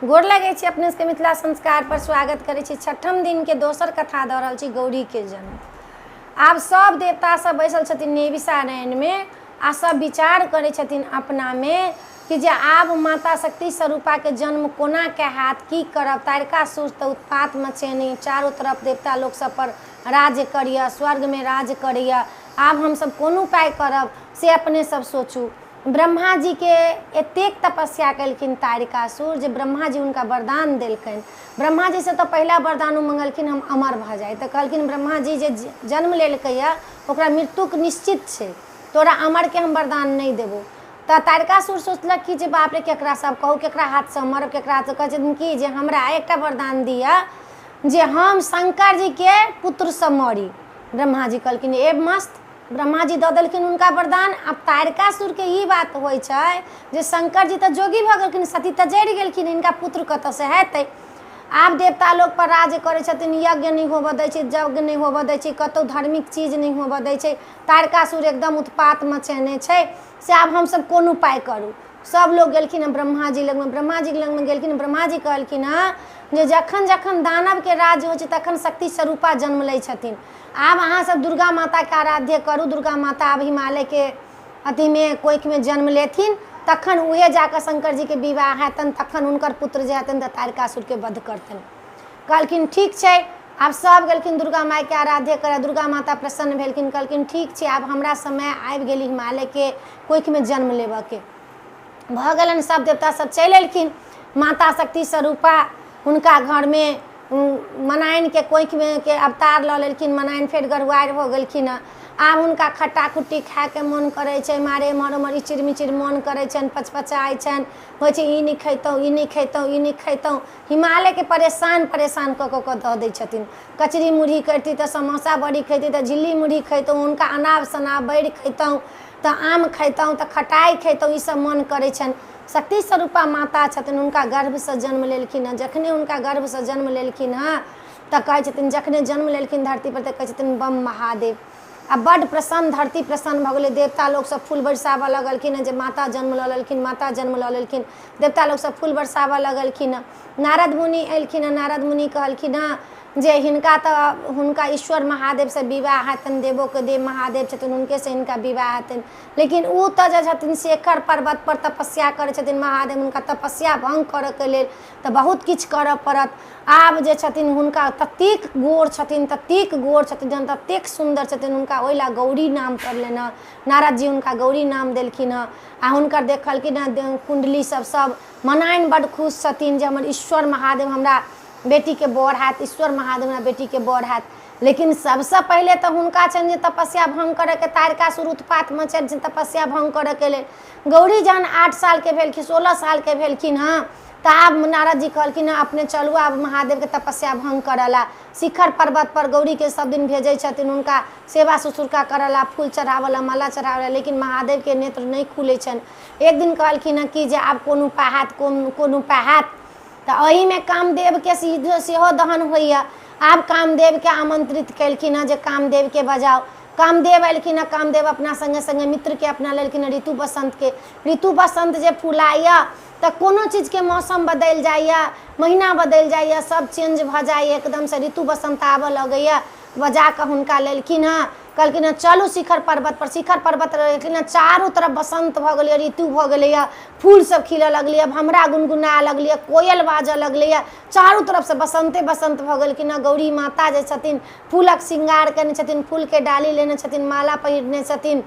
गोर लगे छी अपने सबके मिथिला संस्कार पर स्वागत करे छी। छठम दिन के दोसर कथा दऽ रहल छी गौरी के जन्म। आब सब देवता सब बैसल छथिन नेविसा नयन में आ सब विचार करे छथिन अपना में कि जे आब माता शक्ति स्वरूपा के जन्म कोना के हाथ की करब। तारकासुर तो उत्पात मचेने चारों तरफ देवता लोग सब पर राज्य करिए, स्वर्ग में राज करिए। आब हम सब कोन उपाय करब से अपने सब सोचू। ब्रह्मा जी के एतेक तपस्या कलखिन तारकासुर जे ब्रह्मा जी उनका वरदान देलखिन। ब्रह्मा जी से तो पहला वरदान मंगलखिन हम अमर भ जाए। तो कहलखिन ब्रह्मा जी जे जन्म लेलकैया ओकरा मृत्युक निश्चित छै, तोरा अमर के हम वरदान नहीं देबो। तो तारकासुर सोचलक कि जे बाप रे केकरा सब कहू, केकरा हाथ से मरब, केकरा हाथ से कहथिन कि जे हमरा एकटा वरदान दिया जे हम शंकर जी के पुत्र से मरी। ब्रह्मा जी कहलखिन ए मस्त, ब्रह्मा जी दऽ देलखिन उनका वरदान। अब तारकासुर के ई बात होइ छै जे शंकर जी तो जोगी भऽ गेलखिन, सती तो जरि गेलखिन, इनका पुत्र कतऽ से हेतै। आब देवता लोग पर राज करै छथिन, यज्ञ नहीं होबऽ दै छै, यज्ञ नहीं होबऽ दै छै, कतौ धार्मिक चीज नहीं होबऽ दै छै। तारकासुर एकदम उत्पात मचेने छै से आब हम सब कोन उपाय करू। सब लोग गेलखिन ब्रह्मा जी लग में, ब्रह्मा जी लग में गेलखिन। ब्रह्मा जी कहलखिन जे जखन जखन दानव के राज होइ छै तखन शक्ति स्वरूपा जन्म लै छथिन। आब अहाँ सब दुर्गा माता के आराध्य करू। दुर्गा माता अब हिमालय के अथी में कोइख में जन्म लेथिन, तखन उहे जाकर शंकर जी के विवाह हेतन, तखन उनकर पुत्र जे हेतन तऽ तारकासुर के वध करतन। कहलखिन ठीक छै। आब सब गेलखिन दुर्गा माई के आराध्य करऽ। दुर्गा माता प्रसन्न भेलखिन, कहलखिन ठीक छै आब हमरा समय आबि गेली हिमालय के कोइख में जन्म लेबऽ के। भऽ गेलन, सब देवता सब चलि एलखिन। माता शक्ति स्वरूपा हुनका घर में मनाइन के कोइख में के अवतार लऽ लेलखिन। मनाइन फेर गरुआर हो गेलखिन। आब हुनका खट्टा खुट्टी खाए के मन करे छै, मारे मर मर इचिर मिचिर मन करे छन, पचपचाई छन, होइ छै ई नहीं खैतौ, ई नहीं खैतौ, ई नहीं खैतौ। हिमालय के परेशान परेशान कऽ कऽ दऽ दै छथिन। कचरी मुरही खैती तऽ समोसा बड़ी खैती तऽ झिल्ली मुरही खैतौ, हुनका अनाब शनाब बैर खैतौ तऽ आम खैतौ तऽ खटाई खैतौ, ई सब मन करे छन। शक्ति स्वरूपा माता छथिन, हुनका गर्भ से जन्म लेलखिन हँ। जखने हुनका गर्भ से जन्म लेलखिन हँ तऽ कहै छथिन, जखने जन्म लेलखिन धरती पर तऽ कहै छथिन बम महादेव। आ बड्ड प्रसन्न, धरती प्रसन्न भऽ गेलै। देवता लोग सब फूल बरसाबऽ लगलखिन जे माता जन्म लऽ लेलखिन, माता जन्म लऽ लेलखिन। देवता लोग सब फूल बरसाबऽ लगलखिन। नारद मुनि एलखिन। नारद मुनि कहलखिन जे हिनका तऽ हुनका ईश्वर महादेव से विवाह हेतन, देवो के देव महादेव छथिन, हुनके से हिनका विवाह हेतन। लेकिन उ तऽ जे छथिन शेखर पर्वत पर तपस्या करै छथिन महादेव, हुनका तपस्या भंग करऽ के लेल तऽ बहुत किछु करऽ पड़त। आब जे छथिन हुनका ततेक गोर छथिन, ततेक गोर छथिन, जहन ततेक सुन्दर छथिन, हुनका ओहि ला गौरी नाम पड़लनि हँ। नारद जी हुनका गौरी नाम देलखिन हँ। आ हुनकर देखलखिन हँ कुंडली सब मनाइन बड्ड खुश छथिन जे हमर ईश्वर महादेव हमरा बेटी के बर हैत, ईश्वर महादेव हमरा बेटी के बर हैत। लेकिन सबसे पहले तो हुनका छनि जे तपस्या भंग करे के। तारकासुर उत्पात मचल छनि तपस्या भंग करे के लेल। गौरी जहन 8 साल के भेलखिन, 16 साल के भेलखिन हँ तऽ आब नारद जी कहलखिन अपने चलू आब महादेव के तपस्या भंग करला। शिखर पर्वत पर गौरी के सब दिन भेजे छथिन, उनका सेवा शुश्रूषा करला, फूल चढ़ावला, माला चढ़ावला। लेकिन महादेव के नेत्र नहीं खुले छन। एक दिन कहलखिन कि जे आब कोन उपाय हैत, कोन उपाय हैत। तऽ एही में कामदेव के सेहो दहन होइया। आब कामदेव के आमंत्रित कलखिन जे कामदेव के बजाओ। कामदेव एलखिन। कामदेव अपना संगे संगे मित्र के अपना लेलखिन ऋतु बसंत के। ऋतु बसंत जे फुलाइया तऽ कोनो चीज के मौसम बदल जाइया, महीना बदल जाइया, सब चेंज भ जाइया, एकदम से ऋतु बसंत आबऽ लगैया। बजा कऽ हुनका लेलखिन हँ। कहलखिन चलू शिखर पर्वत पर। शिखर पर्वत लेकिन चारों तरफ बसंत भऽ गेलै, ऋतु भऽ गेलैया, फूल सब खिलऽ लगलै, भमरा गुनगुना लगलै, कोयल बाजऽ लगलैया, चारों तरफ से बसंते बसंत भऽ गेलखिन। गौरी माता जे छथिन फूलक श्रृंगार केने छथिन, फूल के डाली लेने छथिन, माला पहिरने छथिन,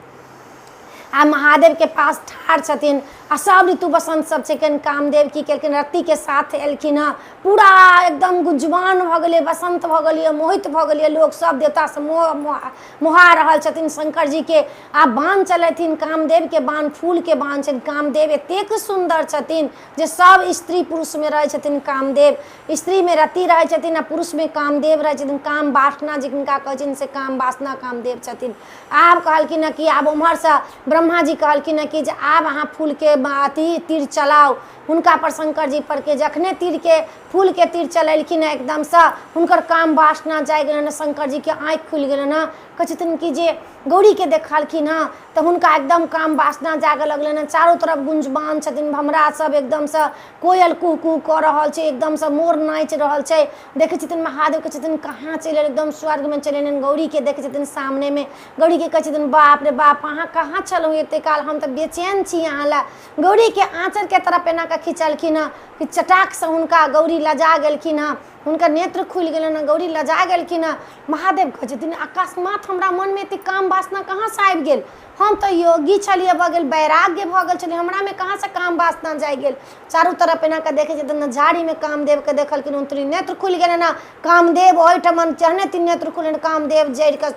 आ महादेव के पास ठाढ़ छथिन। आ सब ऋतु बसंत सब छथिन। कामदेव की केलखिन, रति के साथ एलखिन हँ। पूरा एकदम गुंजवान भऽ गेलै, बसंत भऽ गेलै, मोहित भऽ गेलै। लोग सब देवता से मोहा रहल छथिन शंकर जी के। आ बाण चलेथिन, कामदेव के बाण फूल के बाण छथिन। कामदेव एतेक सुंदर छथिन जे सब स्त्री पुरुष में रहै छथिन। कामदेव स्त्री में रति रहै छथिन आ पुरुष में कामदेव रहै छथिन। काम वासना जिनका कहै छथिन से काम वासना कामदेव छथिन। आब कहलखिन कि आब उम्हर से ब्रह्मा जी कहलखिन कि जे आब अहाँ फूल के अथी तीर चलाओ। हुनका पर शंकर जी पर के जखने तीर के फूल के तीर चलेलखिन एकदम से हुनकर काम वासना जाग गेलन। शंकर जी के आँखि खुलि गेलन। कहै छथिन कि जे गौरी के देखलखिन हँ तऽ हुनका एकदम काम वासना जागे लगलनि। चारों तरफ गुंजबान छथिन, भमरा सब एकदम से कोयल कू कू कऽ रहल छै, एकदम से मोर नाचि रहल छै। देखै छथिन महादेव कहै छथिन कहाँ चलि एकदम स्वर्ग में चलि एलनि। गौरी के देखै छथिन सामने में, गौरी के कहै छथिन बाप रे बाप अहाँ कहाँ छलहुँ एते काल, हम तऽ बेचैन छी अहाँ ला। गौरी के आँचर के तरफ एना कऽ खिंचलखिन हँ कि चटाक से हुनका गौरी लजा गेलखिन हँ, हुनकर नेत्र खुलि गेलनि हँ, गौरी लजा गेलखिन हँ। महादेव कहै छथिन अकस्मात हमरा मन में एते काम वासना कहाँ से आबि गेल, हम तो योगी छलिए, भऽ गेल वैराग्य भऽ गेल छलिए, हमरा में कहाँ से काम वासना जाय गेल। चारू तरफ एना के देखे छथिन, झाड़ी में कामदेव के देखलखिन, उनतरी नेत्र खुलि गेलनि हँ। कामदेव ओहिठमन जहने तीन नेत्र खुलनि, कामदेव जड़ि के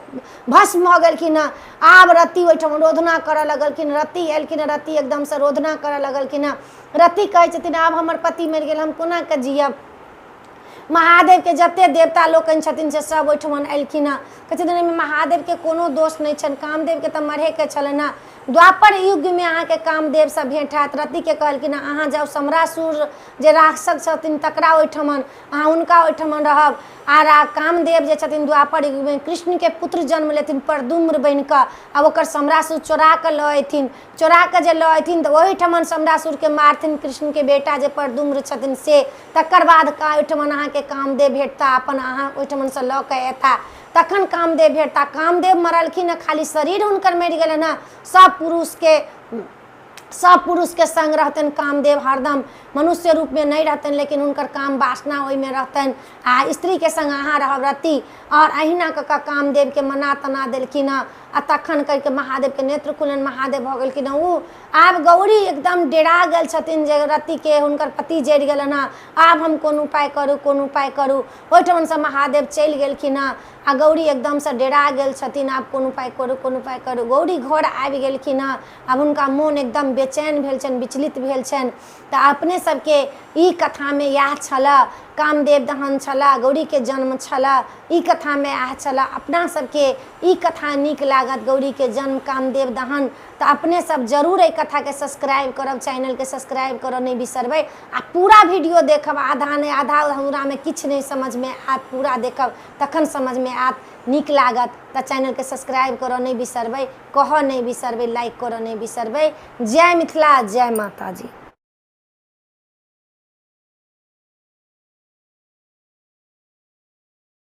भस्म भऽ गेलखिन हँ। आब रति ओहिठम रोधना करऽ लगलखिन, रति एलखिन, रति एकदम से रोधना करऽ लगलखिन हँ। रति कहै छथिन आब हमर पति मरि गेल, हम कोना के जियब। महादेव के जते देवता लोकनि छथिन से सब ओहिठमन एलखिन हँ। कहै छथिन एहिमे महादेव के कोनो दोष नहीं छनि, कामदेव के तऽ मरे के छलनि हँ। द्वापर युग में अहाँ के कामदेव से भेंट हैत। रति के कहलखिन अहाँ जाउ सम्रासुर जे राक्षस छथिन तकरा ओहिठमन, अहाँ हुनका ओहिठमन रहब। आ कामदेव जे छथिन द्वापर युग में कृष्ण के पुत्र जन्म लेथिन परदुम्र बनि कऽ, आब ओकर सम्रासुर चोरा के लऽ अयथिन, चोरा के जे लऽ अयथिन तऽ ओहिठमन सम्रासुर के मारथिन कृष्ण के बेटा जे परदुम्र छथिन से। तकर बाद का ओहिठमन अहाँ के कामदेव भेटता, अपन अहाँ ओहिठमन से लऽ के एता, तखन कामदेव भेटता। कामदेव मरलखिन, खाली शरीर हुनकर मरि गेलनि हँ। सब पुरुष के संग रहतन कामदेव, हरदम मनुष्य रूप में नहीं रहतन, लेकिन उनकर काम वासना ओहि में रहतन। आ स्त्री के संग अहाँ रहब रति। और अहिना कऽ कामदेव के मना तना देलखिन हँ। आ तखन करके महादेव के नेत्र खुलन, महादेव भऽ गेलखिन हँ। उ आब गौरी एकदम डेरा गेल छथिन जे रति के हुनकर पति जरि गेलनि हँ। आब हम कोन उपाय करूँ, कोन उपाय करूँ। ओहिठमन से महादेव चलि गेलखिन हँ। आ गौरी एकदम से डेरा गेल छथिन, आब कोन उपाय करूँ, कोन उपाय करूँ। गौरी घर आबि गेलखिन हँ। आब हुनका मोन एकदम बेचैन भेल छनि, विचलित भेल छनि। तऽ अपने सबके ई कथा में इएह छला, कामदेव दहन छला, गौरी के जन्म छला, ई कथा में इएह छला। अपना सबके ई कथा नीक लागत, गौरी के जन्म कामदेव दहन, तो अपने सब जरूर एहि कथा के सब्सक्राइब करब, चैनल के सब्सक्राइब करब नहीं बिसरबै। आ पूरा वीडियो देखब, आधा नहीं आधा अधूरा में किछु नहीं समझ में आत, पूरा देखब तखन समझ में आत, नीक लागत। तो चैनल के सब्सक्राइब करब नहीं बिसरबै, कहऽ नहीं बिसरबै, लाइक करऽ नहीं बिसरबै। जय मिथिला, जय माता जी।